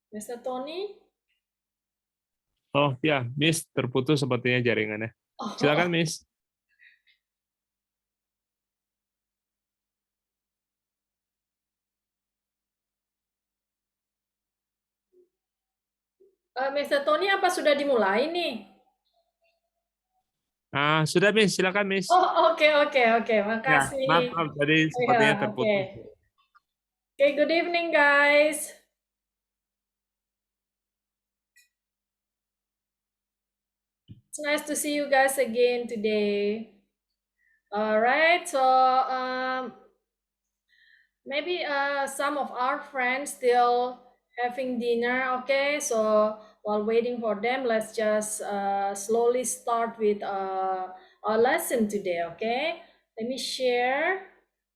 Mr. Tony? Oh ya, Miss, terputus sepertinya jaringannya. Silakan, Miss. Mr. Tony, apa sudah dimulai nih? Sudah, Miss. Silakan, Miss. Oh, oke. Ya, Makasih. maaf, tadi Oh, ya, sepertinya oke. terputus. Okay, good evening, guys. It's nice to see you guys again today. All right, so maybe some of our friends still having dinner. Okay, so while waiting for them, let's just slowly start with our lesson today. Okay, let me share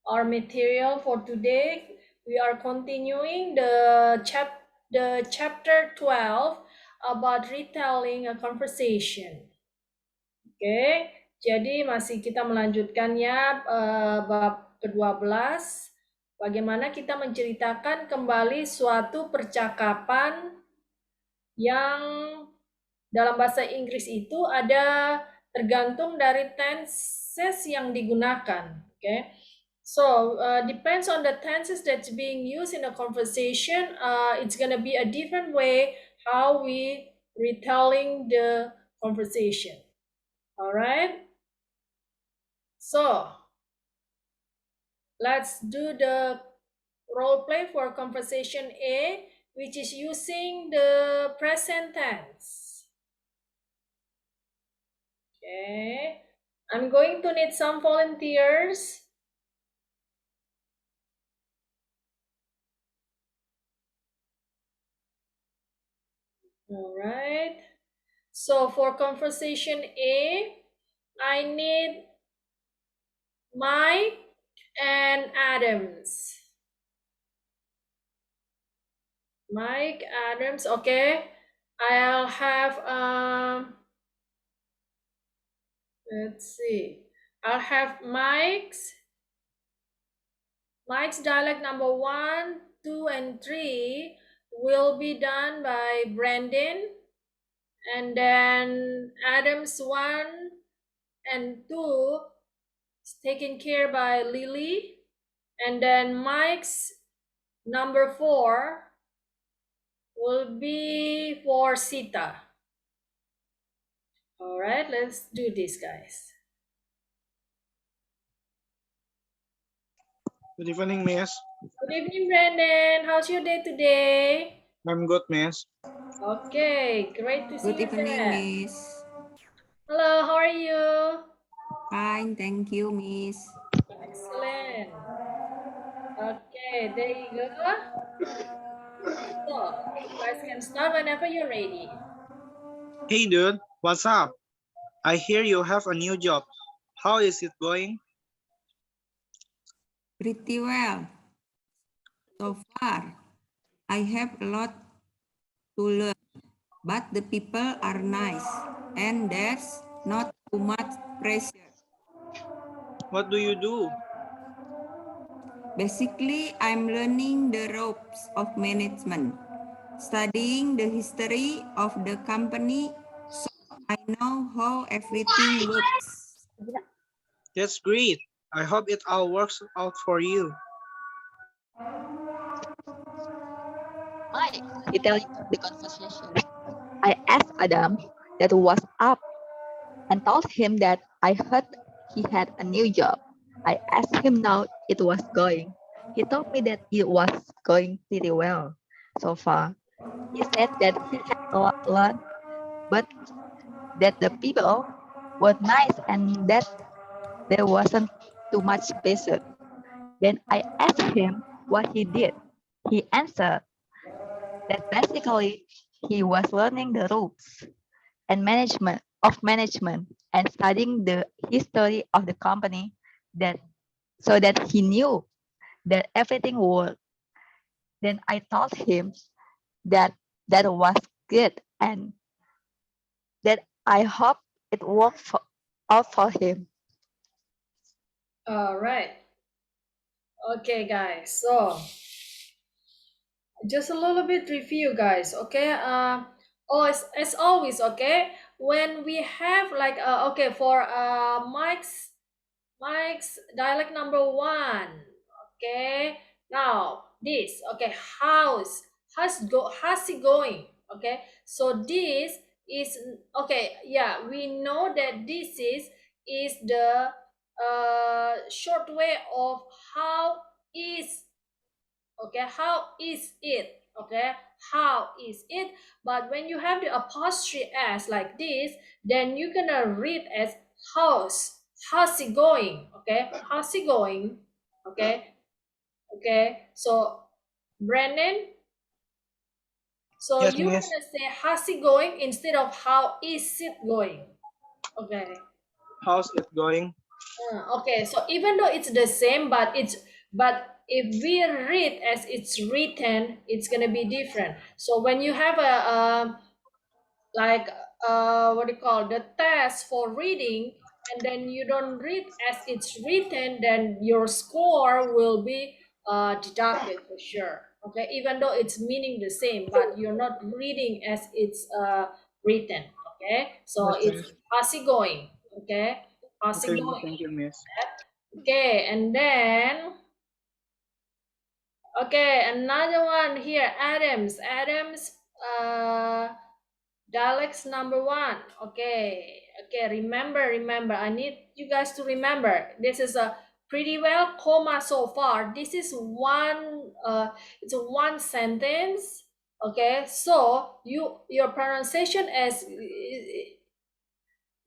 our material for today. We are continuing the chapter 12 about retelling a conversation. Oke, jadi masih kita melanjutkannya bab ke-12, bagaimana kita menceritakan kembali suatu percakapan yang dalam bahasa Inggris itu ada tergantung dari tenses yang digunakan. Oke. So, depends on the tenses that's being used in a conversation, it's gonna be a different way how we retelling the conversation. All right. So, let's do the role play for conversation A, which is using the present tense. Okay. I'm going to need some volunteers. All right. So for conversation A, I need Mike and Adams. Mike, Adams, okay. I'll have, let's see. I'll have Mike's dialect number 1, 2, and 3 will be done by Brandon. And then Adams 1 and 2 is taken care by Lily. And then Mike's number 4 will be for Sita. All right, let's do this, guys. Good evening, Miss. Good evening, Brandon. How's your day today? I'm good, Miss. Okay, great to see Good you evening, there. Miss. Hello, how are you? Fine, thank you, Miss. Excellent. Okay, there you go. So, you guys can start whenever you're ready. Hey, dude. What's up? I hear you have a new job. How is it going? Pretty well. So far, I have a lot to learn, but the people are nice and there's not too much pressure. What do you do? Basically, I'm learning the ropes of management, studying the history of the company so I know how everything works. That's great. I hope it all works out for you. Mike, detailing the conversation. I asked Adam that was up and told him that I heard he had a new job. I asked him how it was going. He told me that it was going pretty well so far. He said that he had a lot learned, but that the people were nice and that there wasn't too much pressure. Then I asked him what he did. He answered that basically he was learning the ropes and management and studying the history of the company that so that he knew that everything worked. Then I told him that that was good and that I hope it worked out for him. All right. Okay, guys. So, just a little bit review, guys. Okay. Oh, as always. Okay. When we have like okay, for Mike's dialect number 1. Okay. Now this. Okay. How's it going? Okay. So this is okay. Yeah, we know that this is the short way of how is. Okay, how is it? Okay, how is it? But when you have the apostrophe s like this, then you're gonna read as how's it going? Okay, how's it going? Okay, okay. So Brandon, so Yes, you're Miss. gonna say how's it going instead of how is it going? Okay. How's it going? Okay, so even though it's the same, but if we read as it's written, it's gonna be different. So when you have like what do you call the test for reading, and then you don't read as it's written, then your score will be deducted for sure. Okay, even though it's meaning the same, but you're not reading as it's written. Okay, so Yes, it's Miss. how's it going? Okay, how's it Okay, going? thank you, Miss. Okay, and then okay, another one here, Adams. Dialects number 1. Okay, okay. Remember. I need you guys to remember. This is a pretty well comma so far. This is one. It's a one sentence. Okay, so your pronunciation is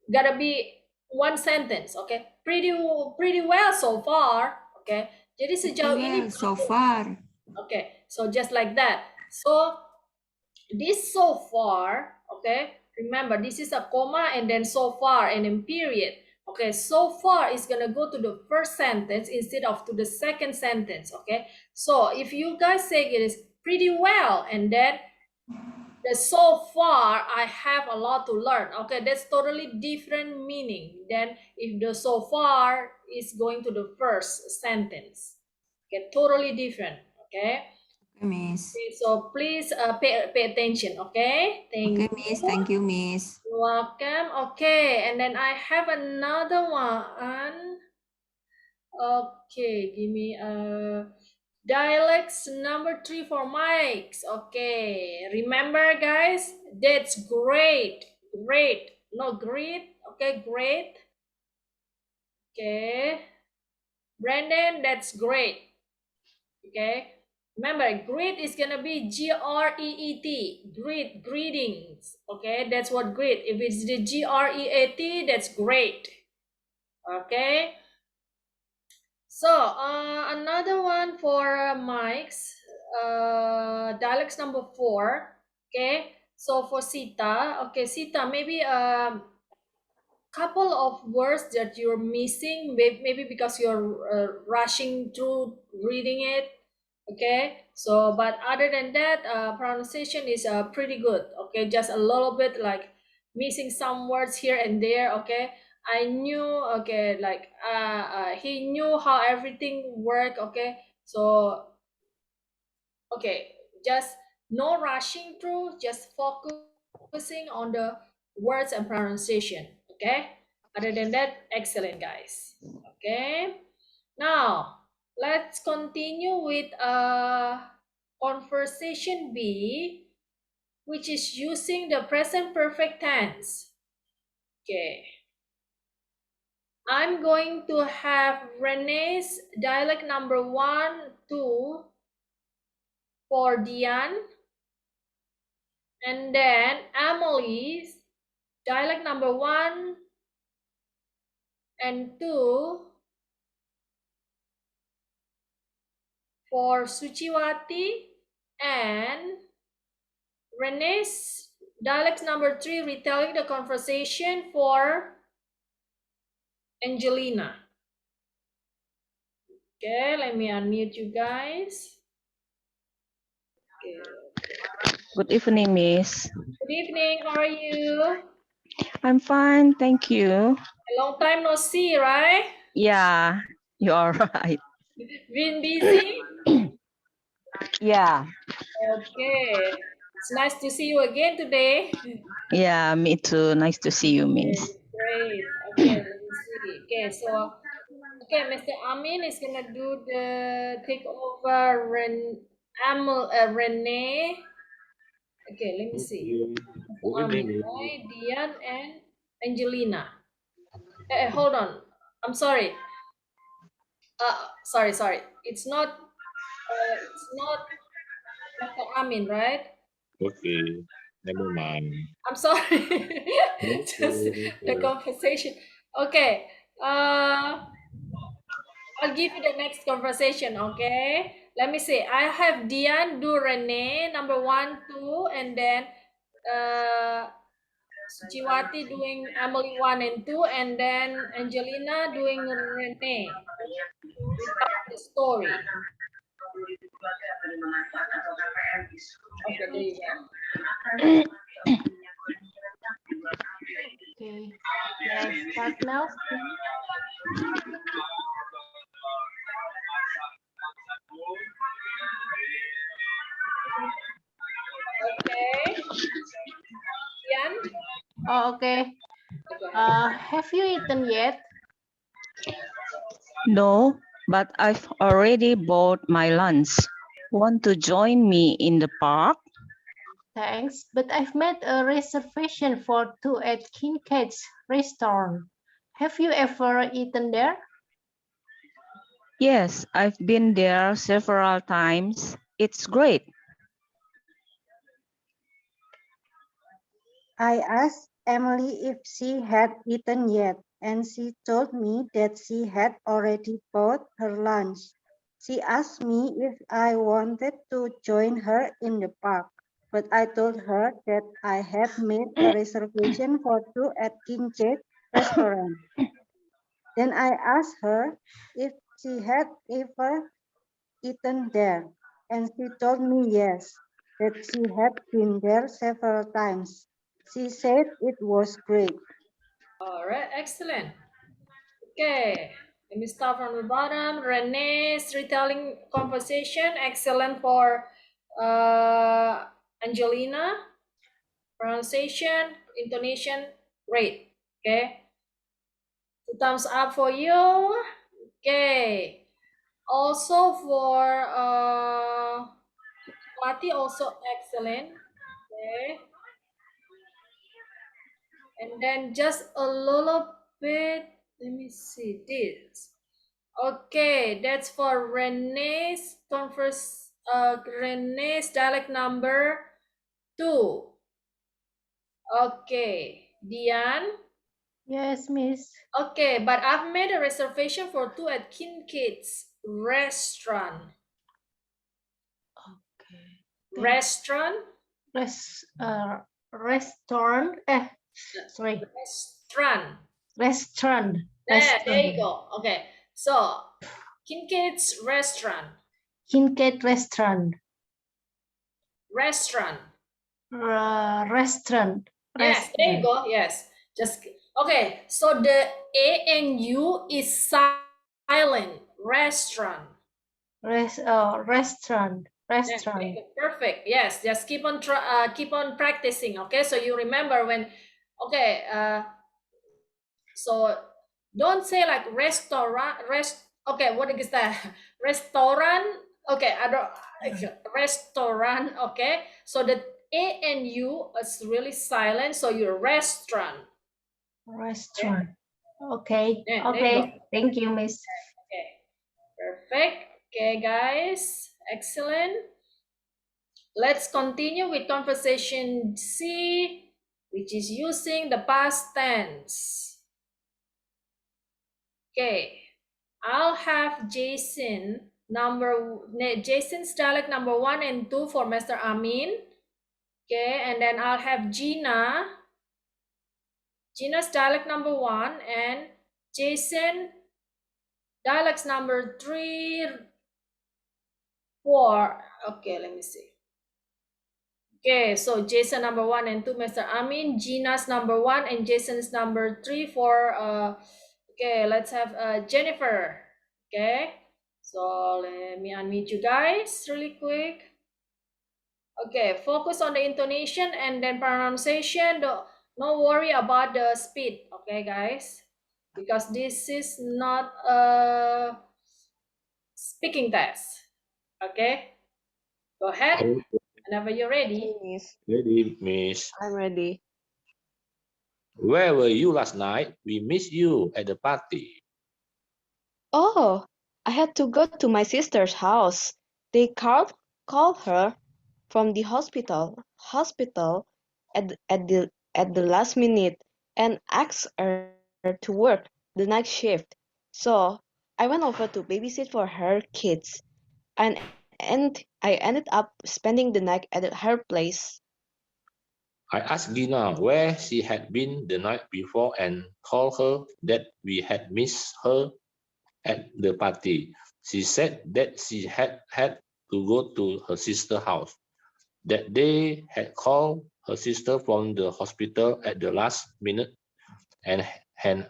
gotta be one sentence. Okay, pretty well so far. Okay, jadi sejauh ini Well, so far. okay, so just like that. So this so far, okay, remember this is a comma and then so far and then period. Okay, so far is gonna go to the first sentence instead of to the second sentence. Okay, so if you guys say it is pretty well and then the so far I have a lot to learn. Okay, that's totally different meaning than if the so far is going to the first sentence. Okay, totally different. Okay. Okay, Miss. Okay, so please pay attention. Okay, thank Okay, you. Miss. Thank you, Miss. You're welcome. Okay, and then I have another one. Okay, give me dialects number 3 for mics. Okay, remember guys, that's great. Great, not great. Okay, great. Okay, Brandon, that's great. Okay, remember, greet is gonna be Greet, greet, greetings. Okay, that's what greet. If it's the Great, that's great. Okay, so another one for mics, dialects number 4. Okay, so for Sita, okay, Sita, maybe couple of words that you're missing, maybe because you're rushing through reading it. Okay, so but other than that, pronunciation is pretty good. Okay, just a little bit like missing some words here and there. Okay, I knew. Okay, like he knew how everything worked. Okay, so okay, just no rushing through, just focusing on the words and pronunciation. Okay, other than that, excellent guys. Okay, now let's continue with conversation B, which is using the present perfect tense. Okay, I'm going to have Renee's dialect number 1, 2 for Dian, and then Emily's dialect number 1 and 2 for Suciwati, and Renee's dialect number 3 retelling the conversation for Angelina. Okay, let me unmute you guys. Okay. Good evening, Miss. Good evening, how are you? I'm fine, thank you. A long time no see, right? Yeah, you are right. Been busy? Yeah, Okay. It's nice to see you again today. Yeah, me too. Nice to see you, Miss. Okay, great. Okay, let me see. Okay, so okay, Mr. Amin is gonna do the take over Renee. Okay, let me see. Mr. Amin, right? Dian and Angelina. Hold on. I'm sorry. Sorry. It's not Mr. Amin, right? Okay, never mind. I'm sorry. Just the Okay. conversation. Okay. I'll give you the next conversation, okay? Let me see. I have Dian do Renee, number 1, 2, and then uh, Sujiwati doing Emily 1 and 2, and then Angelina doing Renee. Recap the story. Okay, there you go. Okay. May I start now? Okay. Dian, Oh, okay. go ahead. Have you eaten yet? No, but I've already bought my lunch. Want to join me in the park? Thanks, but I've made a reservation for two at Kincaid's restaurant. Have you ever eaten there? Yes, I've been there several times. It's great. I asked Emily if she had eaten yet, and she told me that she had already bought her lunch. She asked me if I wanted to join her in the park, but I told her that I had made a reservation for two at Kincaid restaurant. Then I asked her if she had ever eaten there, and she told me yes, that she had been there several times. She said it was great. All right, excellent. Okay, let me start from the bottom. Renee's retelling conversation, excellent for Angelina. Pronunciation, intonation, great. Okay, 2 thumbs up for you. Okay, also for Wati, also excellent. Okay, and then just a little bit. Let me see this. Okay, that's for Renee's dialect number 2. Okay, Dian. Yes, miss. Okay, but I've made a reservation for 2 at Kincaid's restaurant. Okay. Restaurant? Restaurant. Sorry. Restaurant. Restaurant. There you go. Okay, so Kincaid's restaurant. Kincaid restaurant. Restaurant. Restaurant. Yes, there you go. Yes. Just okay. So the A and U is silent. Restaurant. Restaurant. Yeah, perfect. Yes, just keep on practicing. Okay, so you remember when. Okay. So don't say like restaurant. Okay, what is that? Restaurant. Okay, I don't. Restaurant. Okay, so the A and U is really silent. So your restaurant. Restaurant. Okay. Yeah, there you go. Okay. Thank you, miss. Okay, perfect. Okay, guys, excellent. Let's continue with conversation C, which is using the past tense. Okay, I'll have Jason's dialect number 1 and 2 for Mr. Amin. Okay, and then I'll have Gina's dialect number 1 and Jason dialects number 3, 4. Okay, let me see. Okay, so Jason number 1 and 2, Mr. Amin, Gina's number 1 and Jason's number 3 for okay, let's have Jennifer. Okay, so let me unmute you guys really quick. Okay, focus on the intonation and then pronunciation. No worry about the speed, okay, guys? Because this is not a speaking test. Okay, go ahead. Whenever you're ready. Miss. Ready, Miss. I'm ready. Where were you last night? We missed you at the party. Oh, I had to go to my sister's house. They called her from the hospital at the last minute and asked her to work the night shift. So I went over to babysit for her kids, and I ended up spending the night at her place. I asked Gina where she had been the night before and told her that we had missed her at the party. She said that she had to go to her sister's house, that they had called her sister from the hospital at the last minute and, and,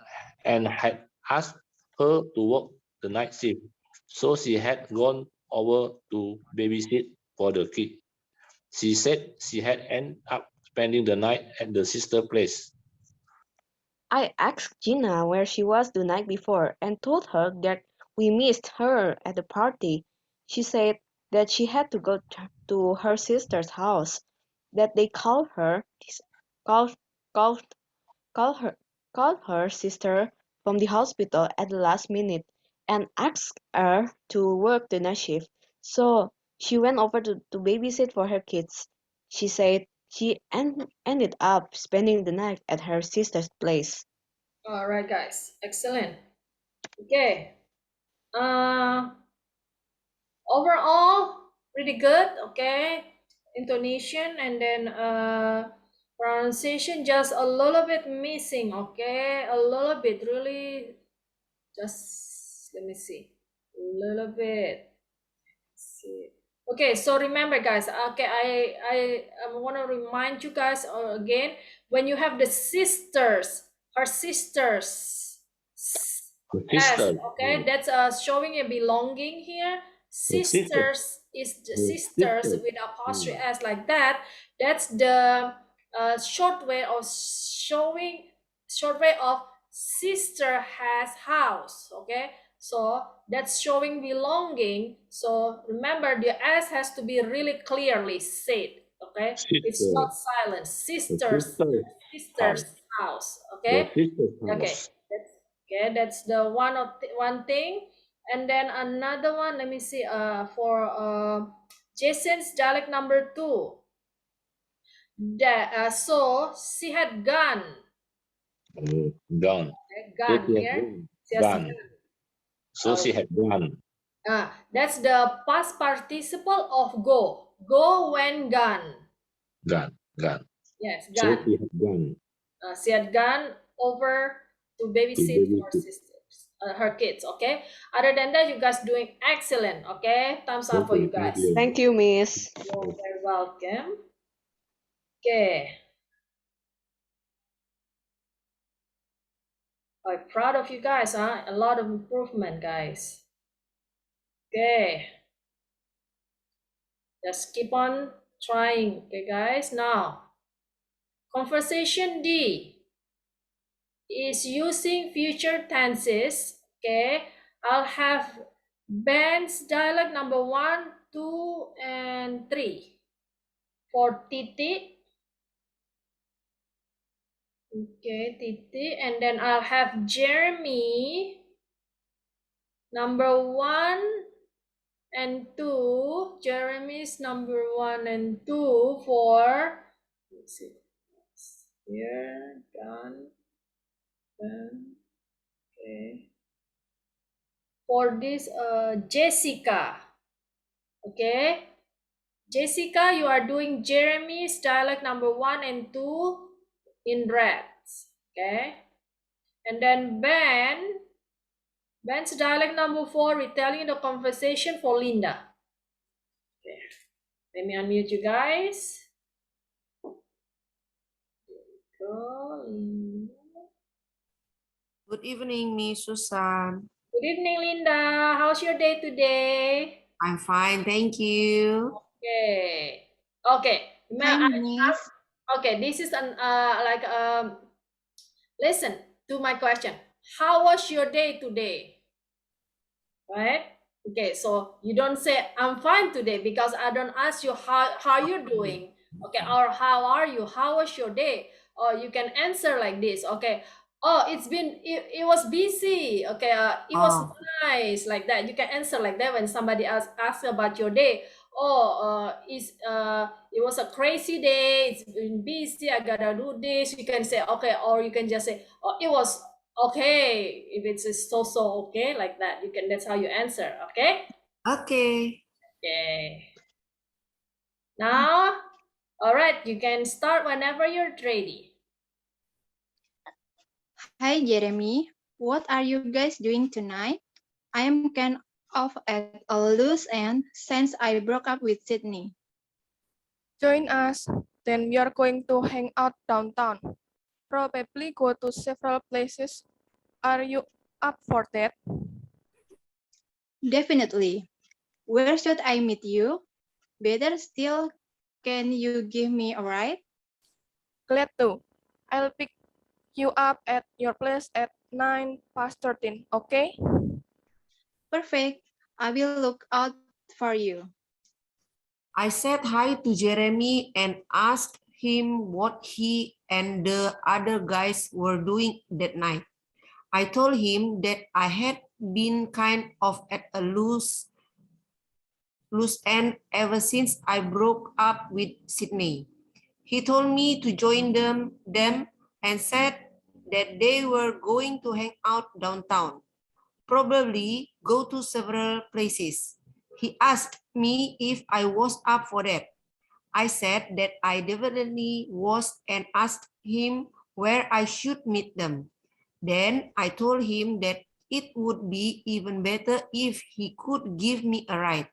and had asked her to work the night shift. So she had gone over to babysit for the kid. She said she had ended up spending the night at the sister place. I asked Gina where she was the night before and told her that we missed her at the party. She said that she had to go to her sister's house, that they called called called her called her sister from the hospital at the last minute and asked her to work the night shift. So she went over to babysit for her kids. She said she ended up spending the night at her sister's place. All right, guys. Excellent. Okay. Uh, Overall, pretty good. Okay. Intonation and then pronunciation just a little bit missing. Okay, a little bit. Really, just let me see. A little bit. See. Okay, so remember, guys. Okay, I want to remind you guys again, when you have the sisters, her sisters, Her S, sister, okay, that's showing a belonging here. her sister, Sisters is the her sisters sister. with apostrophe S like that. That's the short way of showing, short way of sister has house. Okay, so that's showing belonging. So remember, the S has to be really clearly said. Okay, it's Sister, not silent. her Sisters, sister's sisters house. house. Her Okay, sister's okay, house. that's the one thing. And then another one, let me see. For Jason's dialect number 2. That so she had gun. Gone. Okay, So gun she had here. gone. She has Gone. gun. So she had gone. That's the past participle of go. Go when gone. Gone. Gone. Yes, So gone. she had gone She had gone over to to babysit for babysit. sisters, her kids. Okay. Other than that, you guys doing excellent. Okay. Thumbs up for you Okay, thank guys. you. Thank you, Miss. You're very welcome. Okay. I'm proud of you guys, huh? A lot of improvement, guys. Okay. Just keep on trying. Okay, guys. Now, conversation D is using future tenses. Okay. I'll have Ben's dialogue number 1, 2, and 3. For Titi. Okay, Titi. And then I'll have Jeremy number 1 and 2. Jeremy's number 1 and 2 for, let's see, here, done, okay. For this, Jessica, okay. Jessica, you are doing Jeremy's dialect number 1 and 2 in reds, okay. And then Ben's dialect number 4, retelling the conversation for Linda. Okay, let me unmute you guys. Go, Linda. Good evening, Miss Susan. Good evening, Linda. How's your day today? I'm fine, thank you. Okay. Okay. Hi, Miss. Okay, this is listen to my question. How was your day today? Right? Okay, so you don't say I'm fine today because I don't ask you how you're doing. Okay, or how are you? How was your day? Or you can answer like this. Okay. Oh, it was busy. Okay, it was nice like that. You can answer like that when somebody asks about your day. Oh, it was a crazy day. It's been busy. I gotta do this. You can say okay, or you can just say, oh, it was okay. If it's so okay like that, you can. That's how you answer. Okay. Okay. Okay. Now, all right. You can start whenever you're ready. Hi Jeremy, what are you guys doing tonight? I am kind of at a loose end since I broke up with Sydney. Join us, then we are going to hang out downtown. Probably go to several places. Are you up for that? Definitely. Where should I meet you? Better still, can you give me a ride? Glad to. I'll pick you up at your place at 13, okay? Perfect. I will look out for you. I said hi to Jeremy and asked him what he and the other guys were doing that night. I told him that I had been kind of at a loose end ever since I broke up with Sydney. He told me to join them and said that they were going to hang out downtown, probably go to several places. He asked me if I was up for that. I said that I definitely was and asked him where I should meet them. Then I told him that it would be even better if he could give me a ride.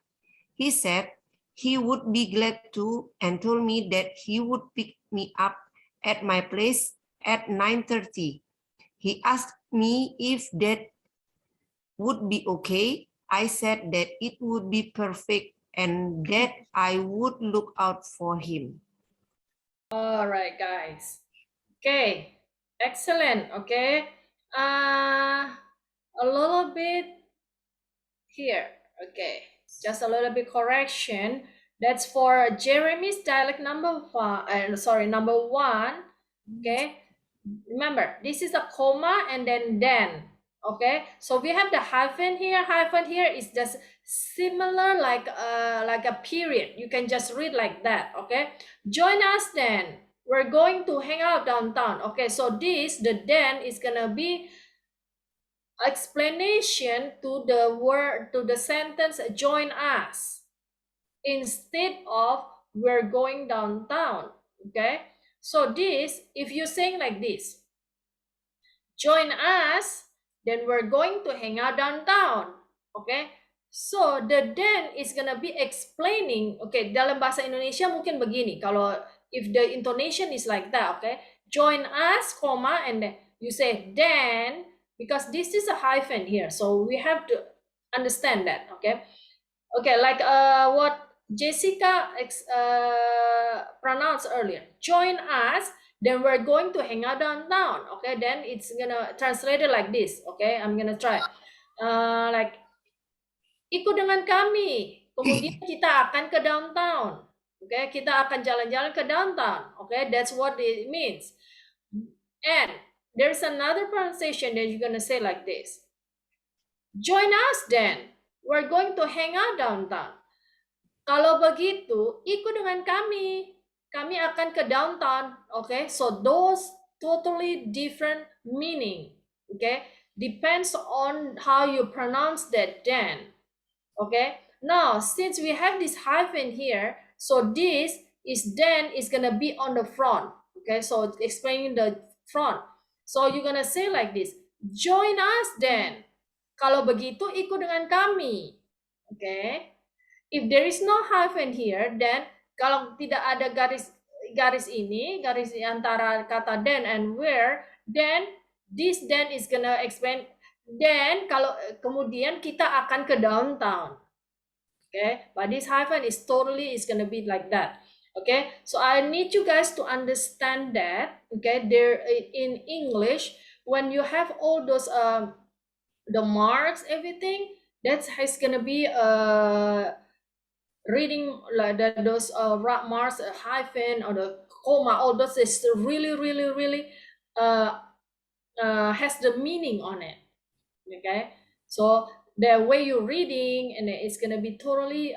He said he would be glad to and told me that he would pick me up at my place at 9:30. He asked me if that would be okay. I said that it would be perfect and that I would look out for him. All right, guys. Okay. Excellent. Okay. A little bit here. Okay. Just a little bit correction. That's for Jeremy's dialect number number one. Okay. Remember, this is a comma and then. Okay, so we have the hyphen here. Hyphen here is just similar like a period. You can just read like that. Okay, join us then. We're going to hang out downtown. Okay, so the then is gonna be explanation to the word, to the sentence join us, instead of we're going downtown. Okay, so this, if you saying like this, join us, then we're going to hang out downtown. Okay, so the then is gonna be explaining. Okay, dalam bahasa Indonesia mungkin begini, kalau if the intonation is like that. Okay, join us, comma, and then you say then, because this is a hyphen here, so we have to understand that. Okay, like what Jessica pronounced earlier, join us, then we're going to hang out downtown. Okay, then it's gonna translate it like this. Okay, I'm gonna try. Like, ikut dengan kami, kemudian kita akan ke downtown. Okay, kita akan jalan-jalan ke downtown. Okay, that's what it means. And there's another pronunciation that you're gonna say like this. Join us then. We're going to hang out downtown. Kalau begitu, ikut dengan kami. Kami akan ke downtown. Okay, so those totally different meaning. Okay, depends on how you pronounce that then. Okay, now since we have this hyphen here, so this is then is gonna be on the front. Okay, so it's explaining the front. So you're gonna say like this, join us then. Kalau begitu, ikut dengan kami. Okay. If there is no hyphen here, then kalau tidak ada garis ini, garis antara kata then and where, then this then is gonna explain. Then kalau kemudian kita akan ke downtown. Okay, but this hyphen is totally is gonna be like that. Okay, so I need you guys to understand that. Okay, there in English, when you have all those the marks, everything, that's is gonna be reading like those marks, a hyphen or the comma, all those is really uh, has the meaning on it. Okay, so the way you're reading and it's gonna be totally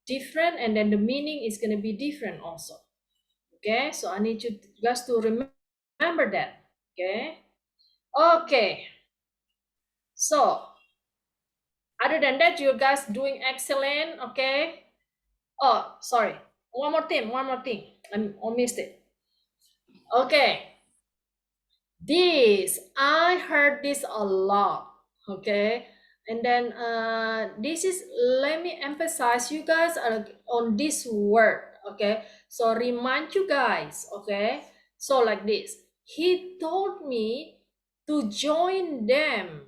different, and then the meaning is gonna be different also. Okay, so I need you guys to remember that. Okay, so other than that, you guys doing excellent. Okay, oh sorry, one more thing, I missed it. Okay, this I heard this a lot. Okay, and then this is, let me emphasize you guys on this word. Okay, so remind you guys. Okay, so like this, he told me to join them.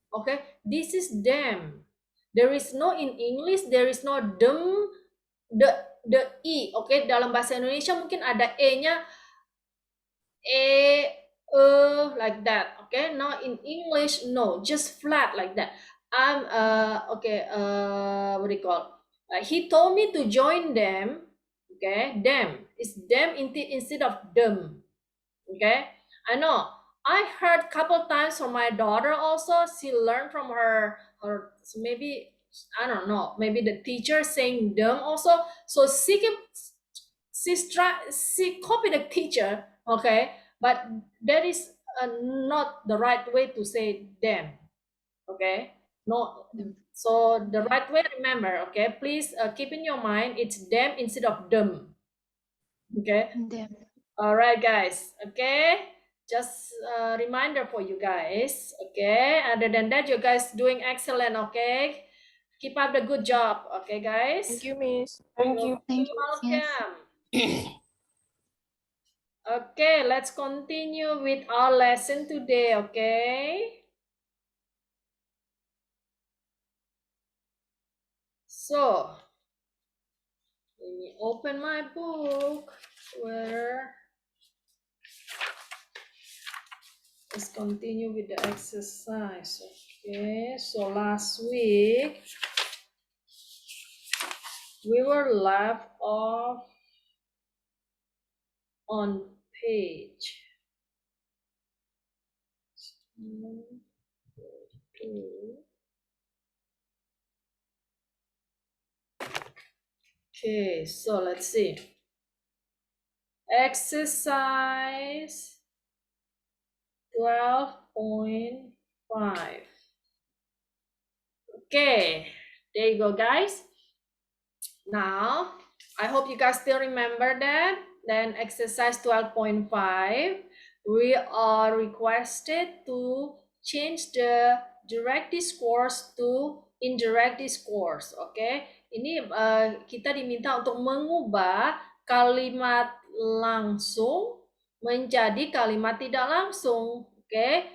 Okay, this is them. There is no, in English there is no them, the i. Okay, dalam bahasa Indonesia mungkin ada e-nya, like that. Okay, now in English, no, just flat like that. I'm okay, what do you call, he told me to join them. Okay, them is them instead of them. Okay, I know, I heard couple times from my daughter also. She learned from her maybe, I don't know, maybe the teacher saying them also, so she copy the teacher. Okay, but that is not the right way to say them. Okay, no, so the right way, remember. Okay, please keep in your mind, it's them instead of them. Okay, Them. all right guys. Okay, just a reminder for you guys. Okay, other than that, you guys doing excellent. Okay, keep up the good job. Okay guys. Thank you, Miss. Thank you, Miss. Welcome. Okay, let's continue with our lesson today. Okay, so let me open my book. Where, let's continue with the exercise. Okay, so last week we were left off on page 2. Okay, so let's see. Exercise 12.5. Okay, there you go, guys. Now, I hope you guys still remember that. Then exercise 12.5, we are requested to change the direct discourse to indirect discourse. Okay, ini kita diminta untuk mengubah kalimat langsung menjadi kalimat tidak langsung. Oke,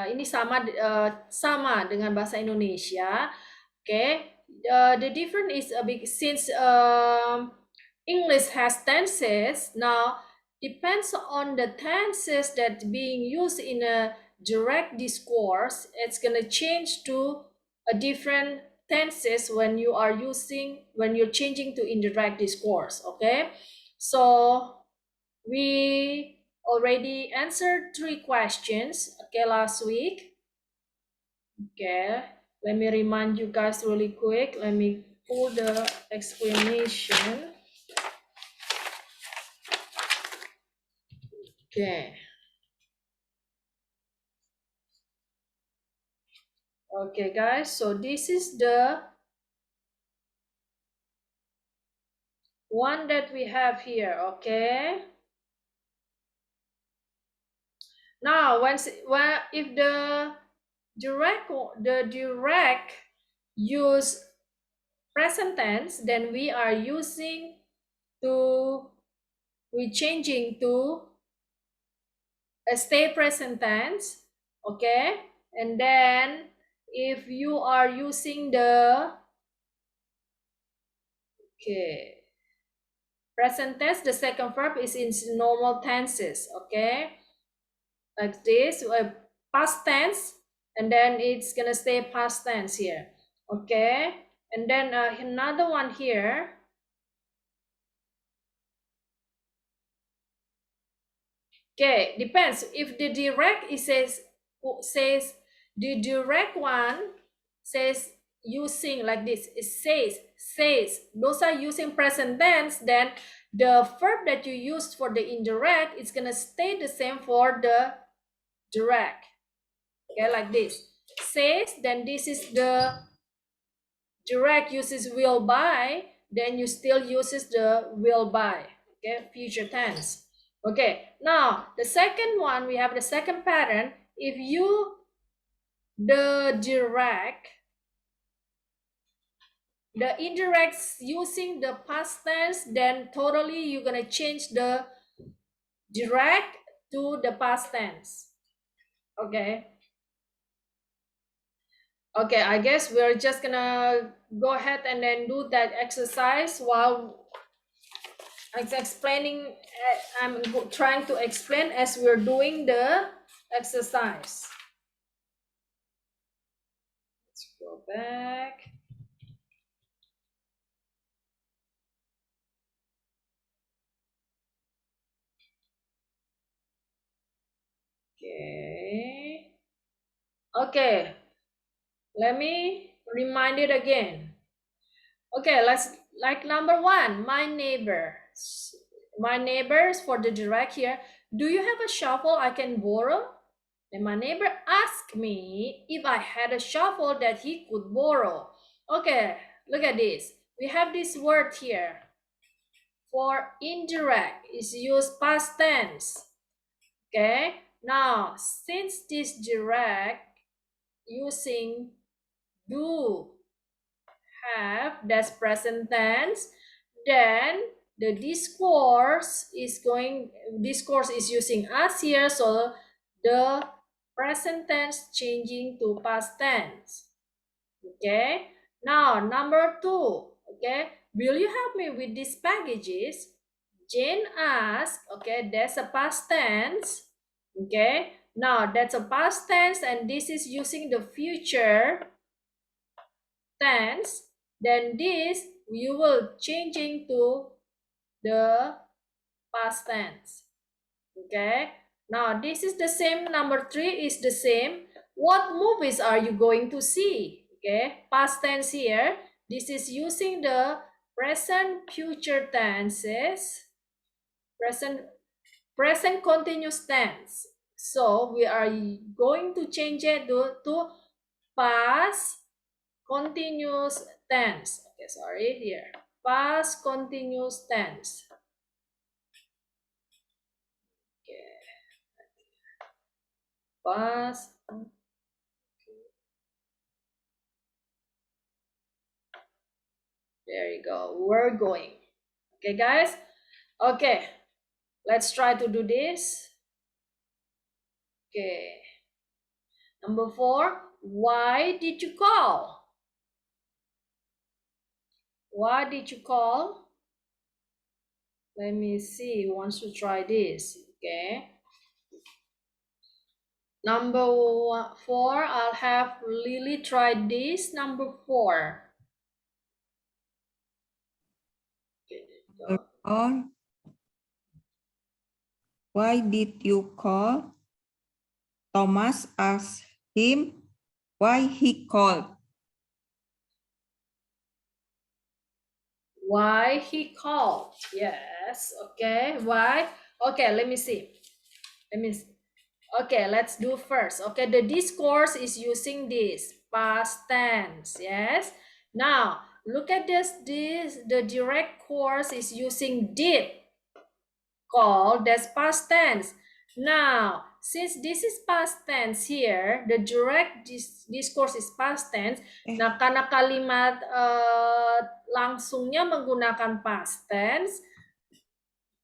ini sama dengan bahasa Indonesia. Okay, the difference is a big, since English has tenses. Now depends on the tenses that being used in a direct discourse, it's gonna change to a different tenses when you're changing to indirect discourse. Okay, so we already answered 3 questions, okay, last week. Okay, let me remind you guys really quick. Let me pull the explanation. Okay. Okay, guys, so this is the one that we have here. Okay. Now, if the direct use present tense, then we are changing to a stay present tense. Okay, and then if you are using the, okay, present tense, the second verb is in normal tenses, okay? Like this, past tense, and then it's gonna stay past tense here, okay? And then another one here. Okay, depends. If the direct it says the direct one says using like this, it says those are using present tense, then the verb that you used for the indirect is gonna stay the same for the direct. Okay, like this. Says, then this is the direct uses will buy, then you still uses the will buy. Okay, future tense. Okay, now the second one, we have the second pattern. If you the indirect using the past tense, then totally you're gonna change the direct to the past tense. Okay. Okay, I guess we're just gonna go ahead and then do that exercise while I'm explaining. I'm trying to explain as we're doing the exercise. Let's go back. Okay. Okay. Let me remind it again. Okay, let's like number one, my neighbors. My neighbors for the direct here. Do you have a shovel I can borrow? And my neighbor asked me if I had a shovel that he could borrow. Okay, look at this. We have this word here. For indirect is used past tense. Okay, now since this direct using do have, that's present tense, then the discourse is using us here, so the present tense changing to past tense. Okay, now number two. Okay, will you help me with these packages? Jane asked. Okay, that's a past tense. Okay, now that's a past tense, and this is using the future tense. Then this you will changing to the past tense. Okay, now this is the same. Number three is the same. What movies are you going to see? Okay, past tense here. This is using the present future tenses, present continuous tense. So we are going to change it to past continuous tense. Okay, sorry, here. Past continuous tense. Okay. Past. There you go. We're going. Okay, guys. Okay. Let's try to do this. Okay. Number four. Why did you call? Why did you call? Let me see. Who wants to try this? Okay. Number four. I'll have Lily try this. Number four. Or why did you call? Thomas asked him why he called. Why he called? Yes. Okay. Why? Okay. Let me see. Okay. Let's do first. Okay. The discourse is using this past tense. Yes. Now look at this. The direct course is using did. Call. That's past tense. Now, since this is past tense here, the direct discourse is past tense. Nah, karena kalimat langsungnya menggunakan past tense,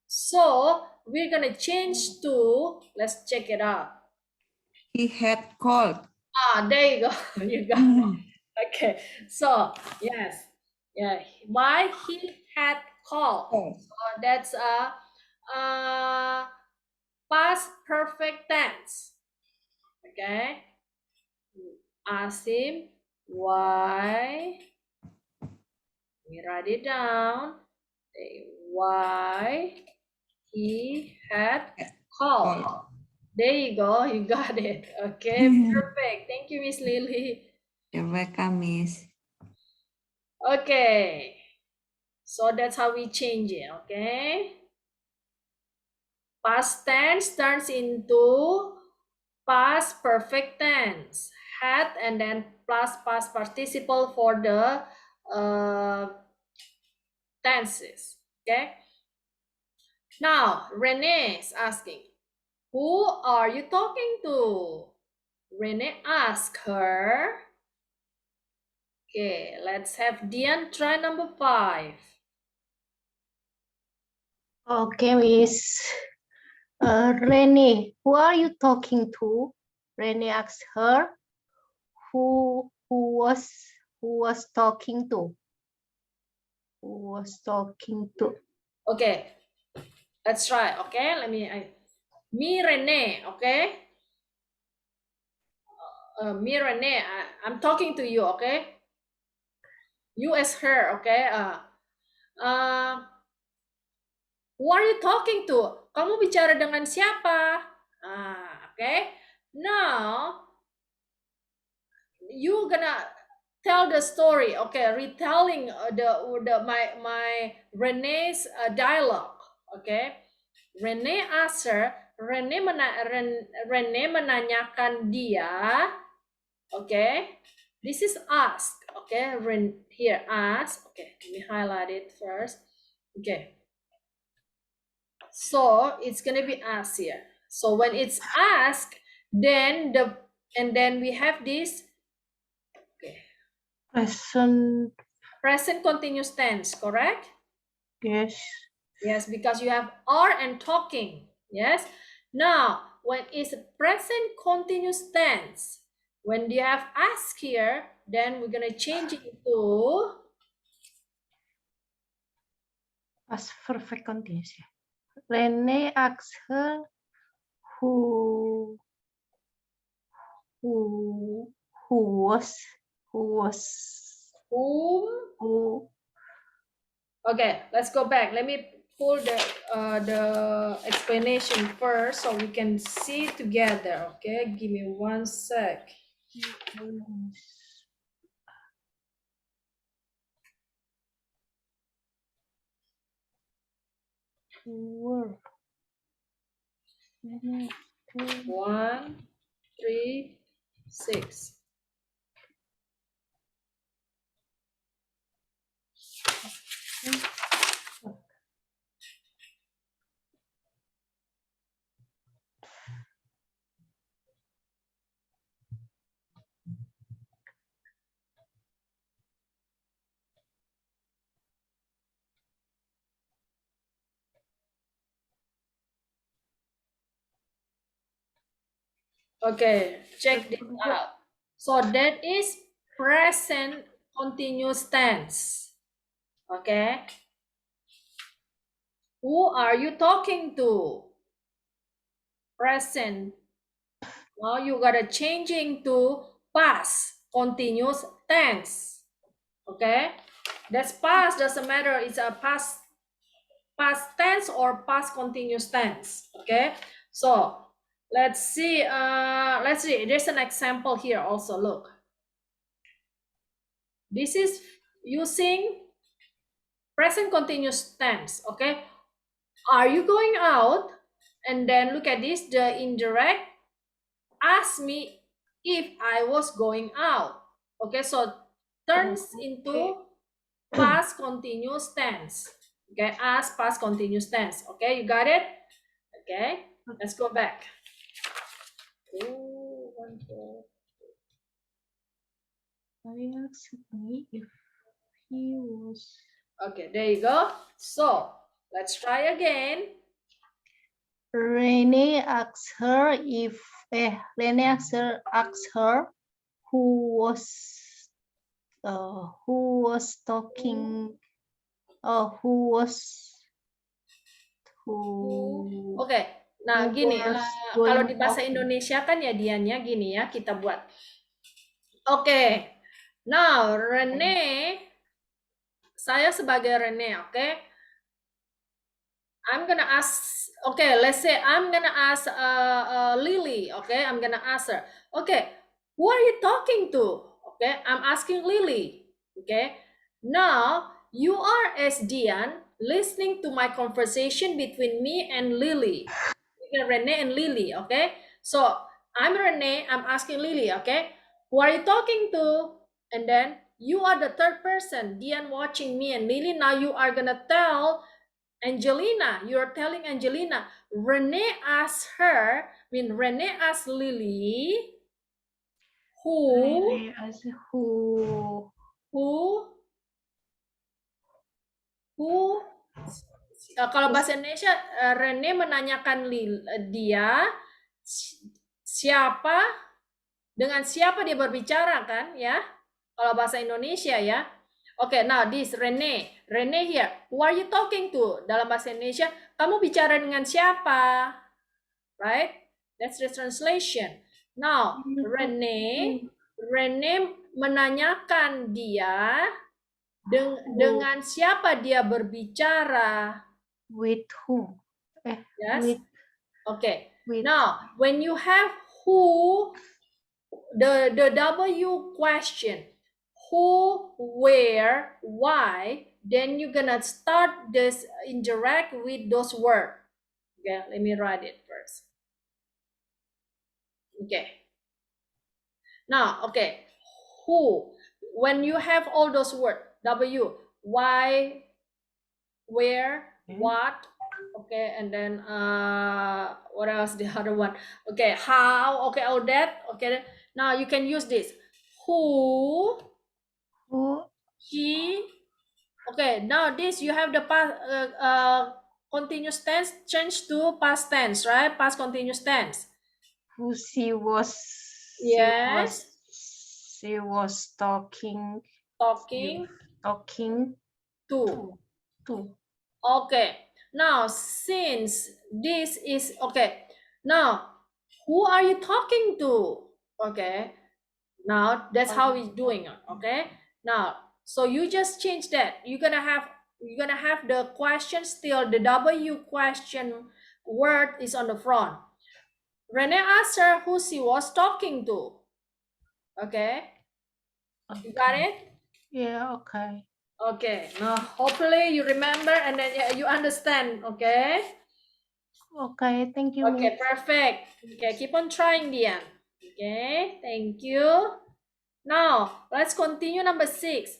so we're gonna change to, let's check it out. He had called. There you go. You got it. Okay. So, yes. Yeah, why he had called. Oh. So that's a past perfect tense. Okay. Ask him why. We write it down. Why he had called. There you go. You got it. Okay. Perfect. Thank you, Miss Lily. You're welcome, Miss. Okay. So that's how we change it. Okay. Past tense turns into past perfect tense. Had and then plus past participle for the tenses. Okay. Now, Renee is asking, who are you talking to? Renee asked her. Okay, let's have Dian try number 5. Okay, Miss. Renee, who are you talking to? Renee asked her. Who was talking to? Who was talking to? Okay, let's try. Okay, me Renee. Okay, me Renee. I'm talking to you. Okay, you as her. Okay. Who are you talking to? Kamu bicara dengan siapa? Okay. Now you gonna tell the story. Okay, retelling my Renee's dialogue. Okay, Renee asked her. Renee menanyakan dia. Okay, this is ask. Okay, here ask. Okay, let me highlight it first. Okay, so it's gonna be asked here. So when it's asked, then we have this. Okay, present continuous tense, correct? Yes. Yes, because you have are and talking. Yes. Now, when it's present continuous tense, when you have ask here, then we're gonna change it to Past perfect continuous. Renee asked her who was whom. Okay, let's go back. Let me pull the explanation first so we can see together. Okay, give me 1 sec. were 1, 3, 6. Okay, check this out. So that is present continuous tense. Okay. Who are you talking to? Present. Now you gotta changing to past continuous tense. Okay. That's past, doesn't matter. It's a past tense or past continuous tense. Okay. So let's see. There's an example here also. Look. This is using present continuous tense. Okay. Are you going out? And then look at this, the indirect ask me if I was going out. Okay, so turns into past continuous tense. Okay, ask past continuous tense. Okay, you got it? Okay, let's go back. I asked me if he was. Okay, there you go. So let's try again. Renee asked her who was Who was talking? Who was who Oke, nah who gini, was kalau going di bahasa talking? Indonesia kan ya Dian ya gini ya kita buat. Oke, now Rene, saya sebagai Rene, oke, I'm gonna ask. Okay, let's say I'm gonna ask Lily. Okay, I'm gonna ask her. Okay, who are you talking to? Okay, I'm asking Lily. Okay, now you are as Dian listening to my conversation between me and Lily, between Rene and Lily. Okay, so I'm Rene. I'm asking Lily. Okay, who are you talking to? And then you are the third person, Dian watching me and Lily. Now you are gonna tell Angelina, you're telling Angelina. Rene asked her, Rene asked Lily, who, Really, as who who, kalau bahasa Indonesia, Rene menanyakan dia, siapa, dengan siapa dia berbicara kan, ya, kalau bahasa Indonesia ya. Oke, now this Rene here, who are you talking to? Dalam bahasa Indonesia, kamu bicara dengan siapa? Right? That's the translation. Now, Rene menanyakan dia dengan siapa dia berbicara. With who? Yes. With, Okay. with Now, when you have who, the W question, who, where, why, then you're gonna start this interact with those words. Okay, let me write it first. Okay. Now, okay, who, when you have all those words, W, why, where, what, okay, and then what else, the other one, okay, how, okay, all that, okay, now you can use this, who, he, okay, now this you have the past continuous tense change to past tense, right? Past continuous tense. who she was. Yes. She was talking. Talking to. Okay, now since this is okay, now who are you talking to? Okay, now that's how we're doing it. Okay, now so you just change that. You're gonna have the question still, the W question word is on the front. Rene asked her who she was talking to. Okay, you got it? Yeah, okay. Okay, now hopefully you remember and then you understand, okay? Okay, thank you. Okay, Miss. perfect. Okay, keep on trying, Dian. Okay, thank you. Now, let's continue number 6.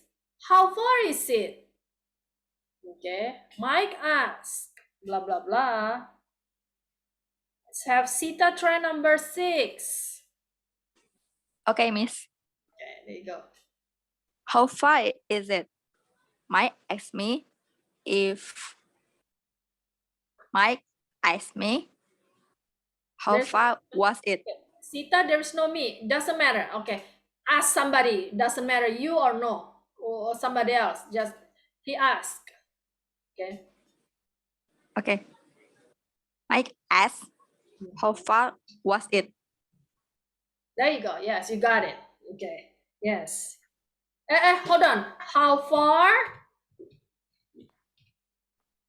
How far is it? Okay, Mike asks, blah, blah, blah. Let's have Sita try number 6. Okay, Miss. Okay, there you go. How far is it? Mike asked me if how far was it? Sita, there's no me. Doesn't matter. Okay. Ask somebody. Doesn't matter you or no. Or somebody else. Just he asked. Okay. Okay. Mike asked, how far was it? There you go. Yes, you got it. Okay. Yes. Hold on. How far?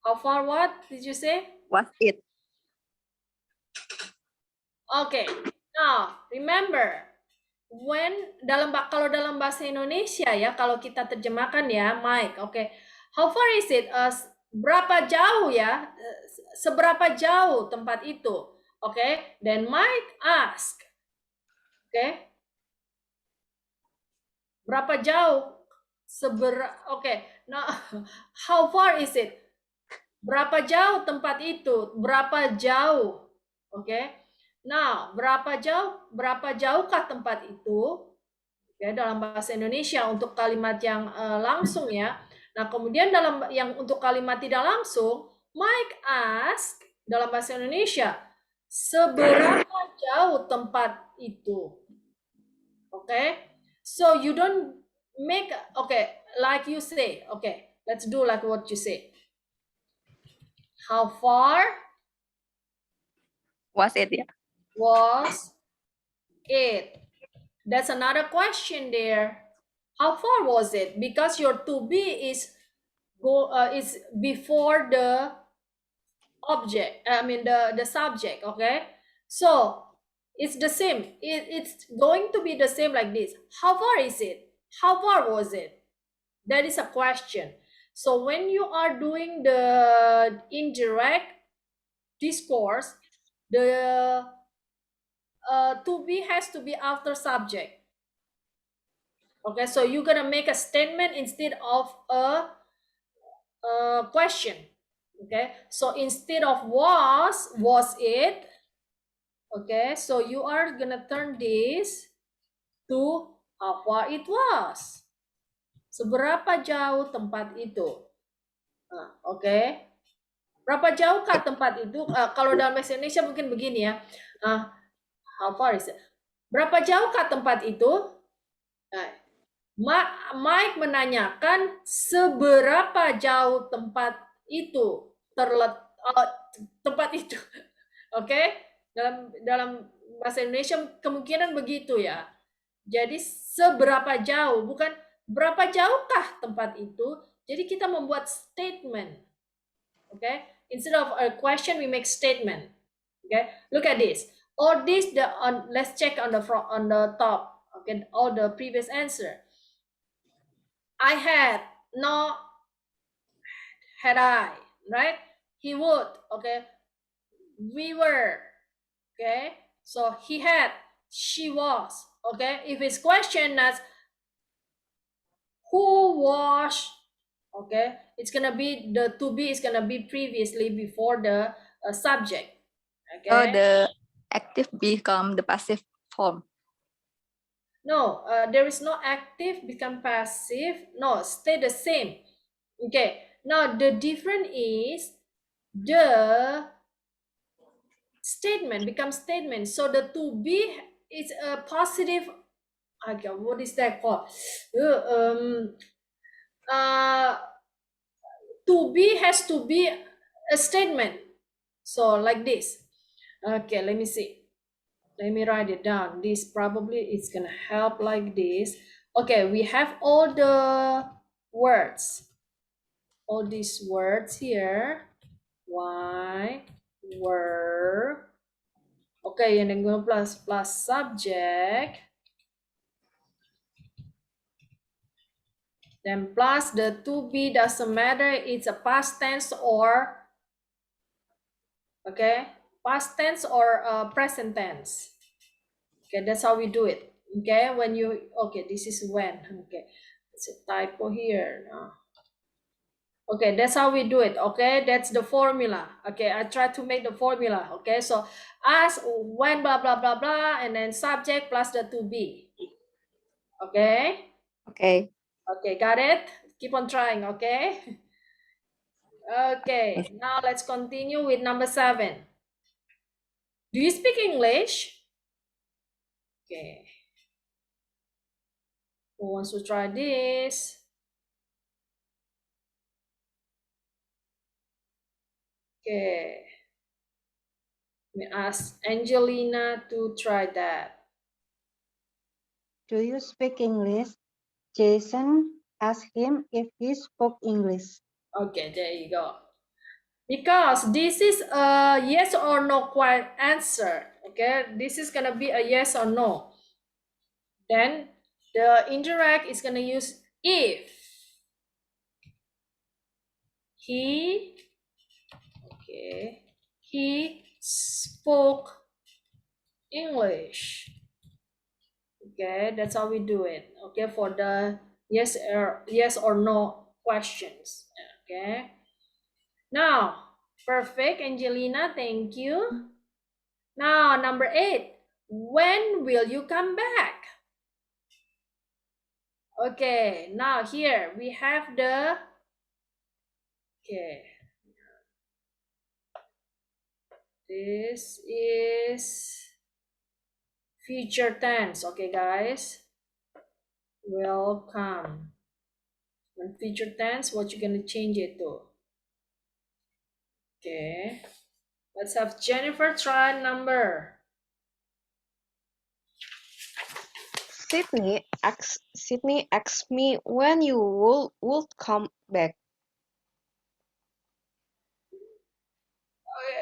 How far what did you say? Was it? Okay. Now, remember kalau dalam bahasa Indonesia ya, kalau kita terjemahkan ya, Mike, oke. How far is it? Berapa jauh ya? Seberapa jauh tempat itu? Oke. Then Mike ask. Oke. Berapa jauh? Oke. Now, how far is it? Berapa jauh tempat itu? Berapa jauh? Oke. Nah, berapa jauhkah tempat itu? Ya, dalam bahasa Indonesia untuk kalimat yang langsung ya. Nah, kemudian dalam yang untuk kalimat tidak langsung, Mike ask dalam bahasa Indonesia, seberapa jauh tempat itu? Oke. So you don't make, okay, like you say, okay, let's do like what you say. How far Was it? Yeah. was it? That's another question there. How far was it? Because your to be is before the object, I mean the subject, okay? So it's the same. It's going to be the same like this. How far is it? How far was it? That is a question. So when you are doing the indirect discourse, the to be has to be after subject. Okay, so you're gonna make a statement instead of a question. Okay, so instead of was it? Okay, so you are gonna turn this to how far it was. Seberapa jauh tempat itu? Nah, oke. Berapa jauhkah tempat itu? Kalau dalam bahasa Indonesia mungkin begini ya. How far is it? Berapa jauhkah tempat itu? Nah, Mike menanyakan seberapa jauh tempat itu tempat itu. Oke? Dalam bahasa Indonesia kemungkinan begitu ya. Jadi seberapa jauh, bukan berapa jauhkah tempat itu. Jadi kita membuat statement. Okay? Instead of a question, we make statement. Okay? Look at this. Or this let's check on the front, on the top. Okay, all the previous answer. I had, no, had I, right? He would, okay? We were, okay? So he had, she was, okay? If it's question that's who was, okay? It's gonna be, the to be is gonna be previously before the subject, okay? So the active become the passive form. No, there is no active become passive. No, stay the same. Okay, now the difference is the statement becomes statement. So the to be is a positive. Okay, what is that called? To be has to be a statement. So like this. Okay, let me see. Let me write it down. This probably is gonna help like this. Okay, we have all the words. All these words here. Why, were. Okay, and then go plus subject. Then plus the to be doesn't matter. It's a past tense or, okay, past tense or present tense. Okay, that's how we do it. Okay, when you, okay, this is when. Okay, it's a typo here. No. Okay, that's how we do it. Okay, that's the formula. Okay, I try to make the formula. Okay, so as, when, blah blah blah blah, and then subject plus the to be. Okay. Okay. Okay, got it. Keep on trying. Okay. Okay, now let's continue with number 7. Do you speak English? Okay. Who wants to try this? Okay. Let me ask Angelina to try that. Do you speak English? Jason asked him if he spoke English. Okay, there you go. Because this is a yes or no answer. Okay, this is gonna be a yes or no. Then the indirect is gonna use if. He, okay, he spoke English. Okay, that's how we do it. Okay, for the yes or no questions. Okay. Now, perfect, Angelina. Thank you. Now, number 8. When will you come back? Okay, now here we have the, okay, this is future tense. Okay, guys. will come. When future tense, what you gonna change it to? Okay. Let's have Jennifer try number. Sydney asked me when you would come back.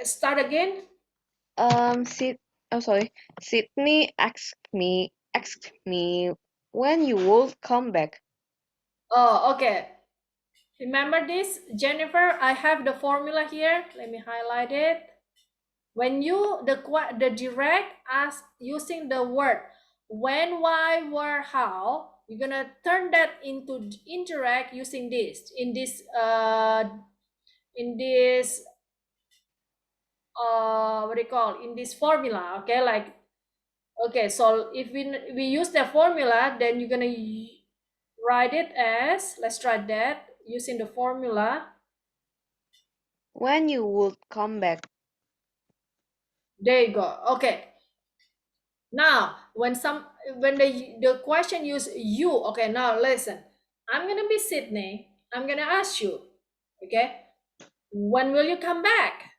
Start again. Sydney asked me when you would come back. Oh, okay. Remember this, Jennifer? I have the formula here. Let me highlight it. When you the direct ask using the word when, why, where, how, you're gonna turn that into indirect using this in this what do you call, in this formula. Okay, like, okay, so if we use the formula, then you're gonna write it as, let's try that using the formula. When you would come back. There you go. Okay. Now, when the question use you, okay, now listen. I'm gonna be Sydney. I'm gonna ask you, okay, when will you come back?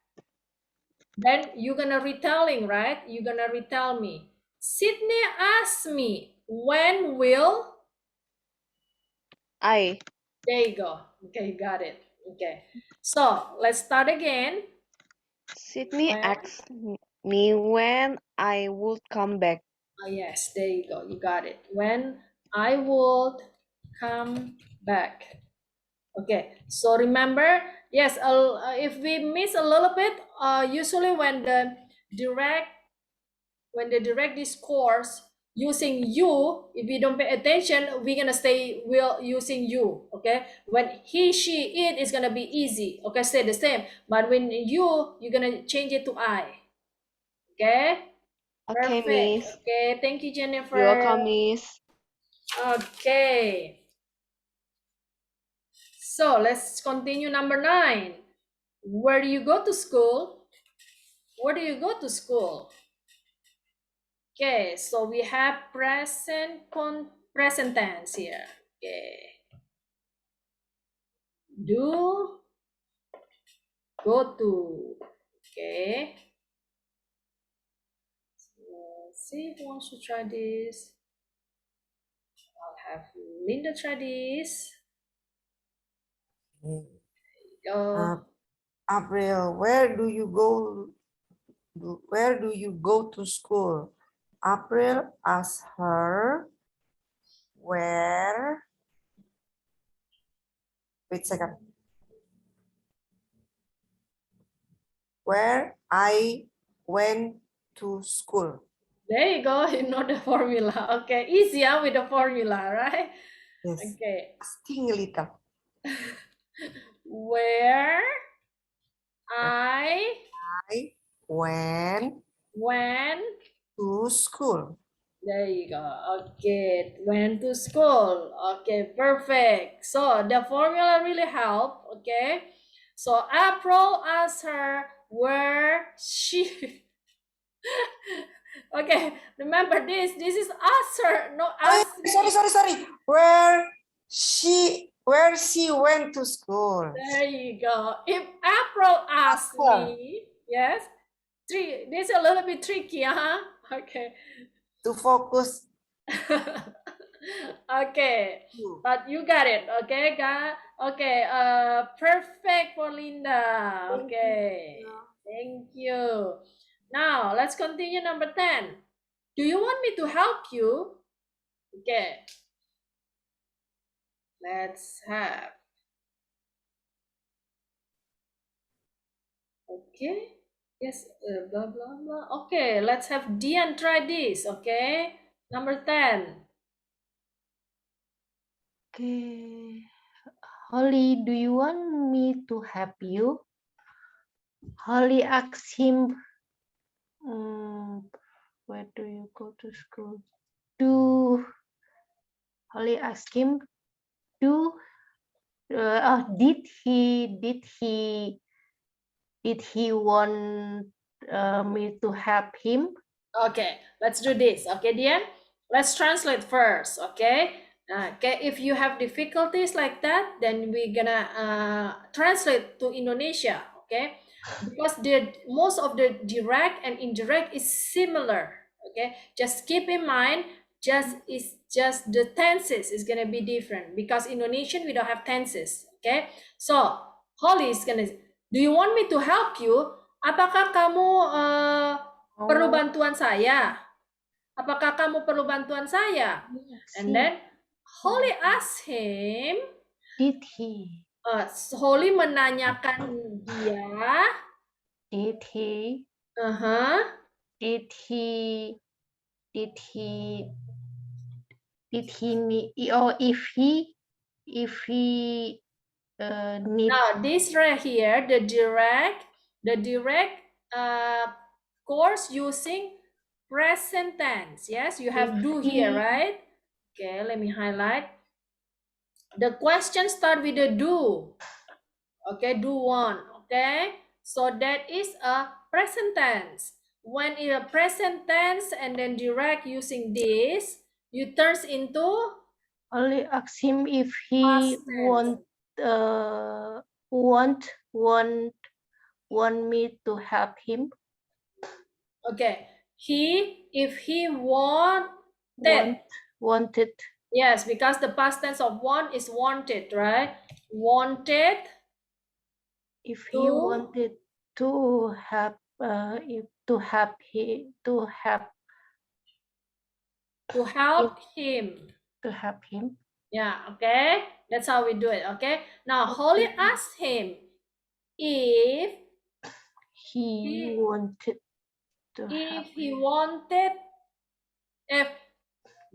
Then you're gonna retelling, right? You're gonna retell me. Sydney asked me, when will I. There you go. Okay, you got it. Okay. So let's start again. Sydney asked me when I would come back. Oh, yes, there you go. You got it. When I would come back. Okay, so remember, yes, if we miss a little bit, usually when the direct discourse using you, if we don't pay attention, we're gonna stay will using you. Okay, when he, she, it is gonna be easy. Okay, stay the same. But when you're gonna change it to I. Okay. Okay, Perfect. Miss. Okay, thank you, Jennifer. You're welcome, Miss. Okay. So let's continue number 9. Where do you go to school? Where do you go to school? Okay, so we have present tense here. Okay. Do, go to. Okay. Let's see who wants to try this. I'll have Linda try this. Go. April, where do you go? Where do you go to school? April asked her where. Wait a second. Where I went to school. There you go. You know the formula. Okay, easier with the formula, right? Yes. Okay. Asking a little. Where I went to school. There you go. Okay, went to school. Okay, perfect. So the formula really helped. Okay, so April asked her where she. Okay, remember this. This is ask her, no ask. Sorry. Where she went to school. There you go. If April asked me, yes, this is a little bit tricky, huh? Okay. To focus. Okay, but you got it. Okay, okay. Perfect for Linda. Okay, thank you. Now let's continue number 10. Do you want me to help you? Okay, let's have. Okay. Yes, blah, blah, blah. Okay, let's have Dian try this, okay? Number 10. Okay. Holly, do you want me to help you? Holly asked him, where do you go to school? Holly asked him, did he want me to help him? Okay, let's do this. Okay, Dian? Let's translate first, okay? Okay, if you have difficulties like that, then we're gonna translate to Indonesia. Okay, because most of the direct and indirect is similar. Okay, just keep in mind, just the tenses is gonna be different because Indonesian we don't have tenses. Okay, so Holly is gonna. Do you want me to help you? Apakah kamu perlu bantuan saya? Apakah kamu perlu bantuan saya? And then Holly asked him. Did he? Holly menanyakan dia. Did he? Did he? Did he? Did he need? Or if he need? Now this right here, the direct course using present tense. Yes, you have do here, right? Okay, let me highlight. The question start with the do. Okay, do one. Okay, so that is a present tense. When in a present tense and then direct using this, you turns into Only ask him if he want me to help him. Okay, if he wanted. Yes, because the past tense of want is wanted, right? Wanted. If he wanted to help, to help him. To help him. Yeah, okay. That's how we do it, okay? Now, Holly asked him if he wanted to help he wanted,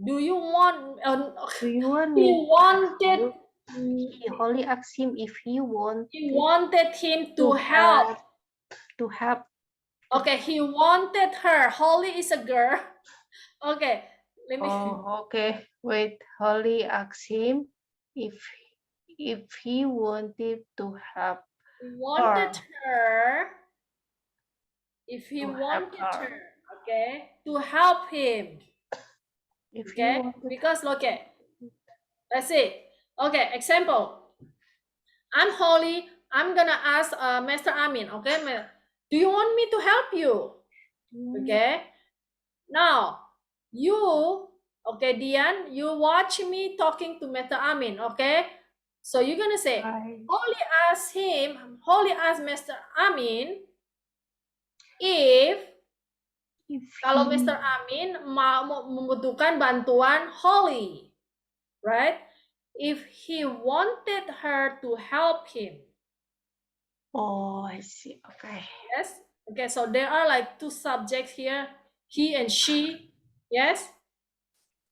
do you want, do you want he me wanted, Holly asked him if he wanted him to help. To help. Okay, he wanted her. Holly is a girl. Okay, let me. Okay. Wait. Holly asked him if he wanted to help. Her. If he wanted her, okay, to help him. Okay, because okay, let's see. Okay, example. I'm Holly. I'm gonna ask Mr. Amin. Okay, do you want me to help you? Okay. Now you, okay, Dian, you watch me talking to Mr. Amin. Okay. So you're gonna say, Holly asked Mr. Amin if kalau Mr. Amin mau membutuhkan bantuan Holly, right? If he wanted her to help him. Oh, I see. Okay. Yes. Okay, so there are like two subjects here, he and she. Yes.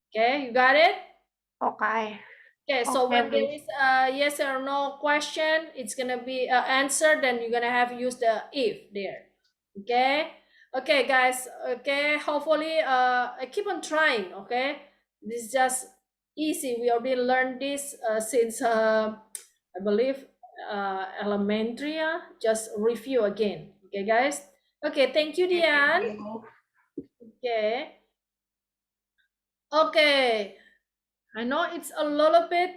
Okay, you got it? Okay. Okay, so when there is a yes or no question, it's gonna be an answer, then you're gonna have to use the if there. Okay. Okay, guys. Okay, hopefully I keep on trying. Okay, this is just easy. We already learned this since I believe elementary. Just review again. Okay, guys. Okay, thank you, Dian. Okay. Okay, I know it's a little bit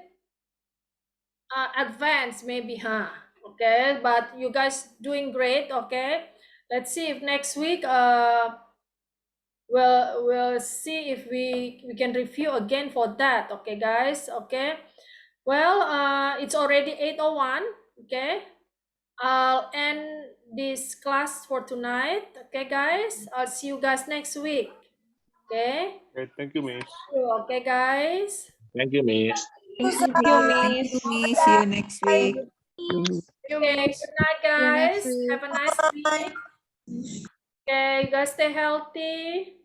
advanced maybe, huh? Okay, but you guys doing great. Okay, let's see if next week we'll see if we can review again for that. Okay, guys. Okay, well it's already 8:01. Okay, I'll end this class for tonight. Okay, guys, I'll see you guys next week. Okay. Okay, thank you, Miss. Okay, guys. Thank you, Miss. Thank you, Miss. See you next week. Okay, good night, guys. Have a nice week. Okay, you guys stay healthy.